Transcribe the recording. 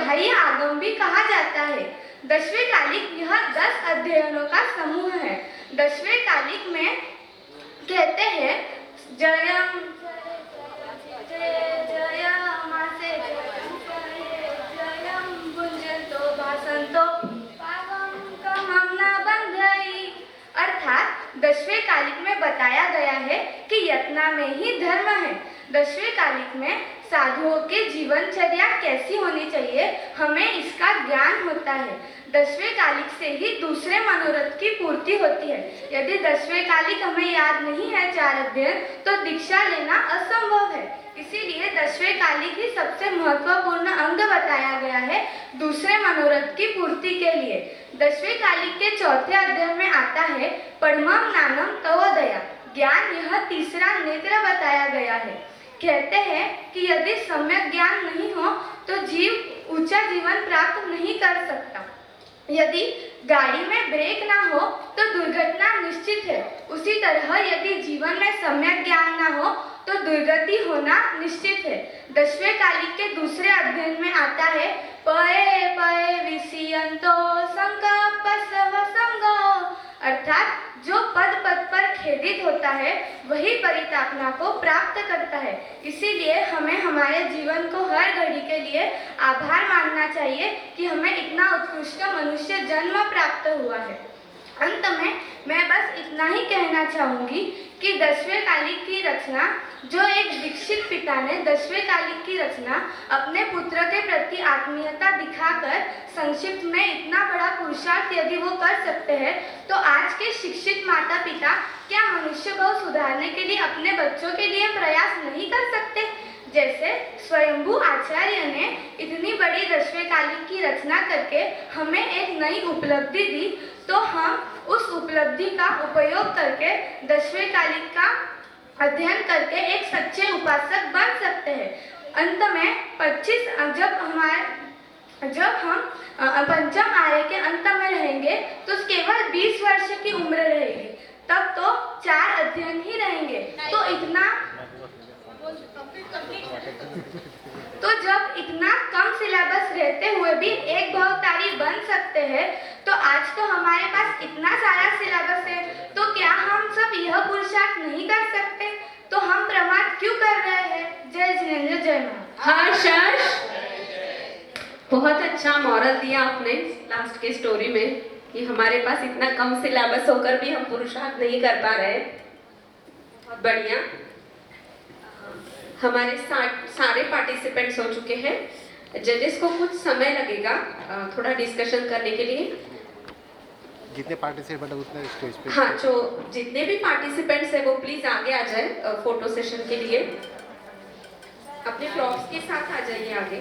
बाह्य आगम भी कहा जाता है। दसवें कालिक यह 10 अध्ययनों का समूह है। दसवें कालिक में कहते हैं जयम जय जय मासे जयम गुंजंतो भासंतो पावम कमम न बंधई। अर्थात दसवें कालिक में बताया गया है कि यत्ना में ही धर्म है। दसवें कालिक में साधुओं के जीवनचर्या कैसी होनी चाहिए, हमें इसका ज्ञान होता है। दसवें कालिक से ही दूसरे मनोरथ की पूर्ति होती है। यदि दसवें कालिक हमें याद नहीं है 4 अध्ययन, तो दीक्षा लेना असंभव है। इसीलिए दसवें कालिक ही सबसे महत्वपूर्ण अंग बताया गया है दूसरे मनोरथ की पूर्ति के लिए। दसवें कालिक के चौथे अध्याय में आता है परमम ज्ञानम तवोदया। ज्ञान यह तीसरा नेत्र बताया गया है। कहते हैं कि यदि सम्यक ज्ञान नहीं हो तो जीव ऊंचा जीवन प्राप्त नहीं कर सकता। यदि गाड़ी में ब्रेक ना हो तो दुर्घटना निश्चित है। उसी तरह यदि जीवन में सम्यक ज्ञान ना हो तो दुर्गति होना निश्चित है। दसवें कालिक के दूसरे अध्ययन में आता है पये पये विषयंतो संकल्प संगो। अर्थात जो पद पद पर खेदित होता है वही परितापना को प्राप्त करता है। इसीलिए हमें हमारे जीवन को हर घड़ी के लिए आभार मानना चाहिए कि हमें इतना उत्कृष्ट मनुष्य जन्म प्राप्त हुआ है। अंत में मैं बस इतना ही कहना चाहूँगी कि दसवें कालिक की रचना, जो एक दीक्षित पिता ने दसवें कालिक की रचना अपने पुत्र के प्रति आत्मीयता दिखाकर संक्षिप्त में इतना बड़ा पुरुषार्थ यदि वो कर सकते हैं, तो आज के शिक्षित माता पिता क्या मनुष्य भाव सुधारने के लिए अपने बच्चों के लिए प्रयास नहीं कर सकते? जैसे स्वयंभू आचार्य ने इतनी बड़ी दसवें कालिक की रचना करके हमें एक नई उपलब्धि दी, तो हम उस उपलब्धि का उपयोग करके दसवें कालिक का अध्ययन करके एक सच्चे उपासक बन सकते हैं। अंत में 25 जब हम पंचम आर्य के अंत में रहेंगे तो केवल 20 वर्ष की उम्र रहेगी, तब तो 4 अध्ययन ही रहेंगे। तो जब इतना कम सिलेबस रहते हुए भी एक भवतारी बन सकते हैं, तो आज तो हमारे पास इतना सारा सिलेबस है, तो क्या हम सब यह पुरुषार्थ नहीं कर सकते? तो हम प्रमाद क्यों कर रहे हैं? जय जिनेंद्र, जय मां। हर्ष, बहुत अच्छा मॉरल दिया आपने लास्ट के स्टोरी में कि हमारे पास इतना कम सिलेबस होकर भी हम पुरुषार्थ नहीं कर पा रहे। बहुत बढ़िया। हमारे सारे पार्टिसिपेंट्स हो चुके हैं। जजेस को कुछ समय लगेगा थोड़ा डिस्कशन करने के लिए। जितने पार्टिसिपेंट हैं उतने स्टेज पे। हाँ, जो जितने भी पार्टिसिपेंट्स हैं वो प्लीज आगे आ जाए फोटो सेशन के लिए। अपने प्रॉप्स के साथ आ जाइए आगे।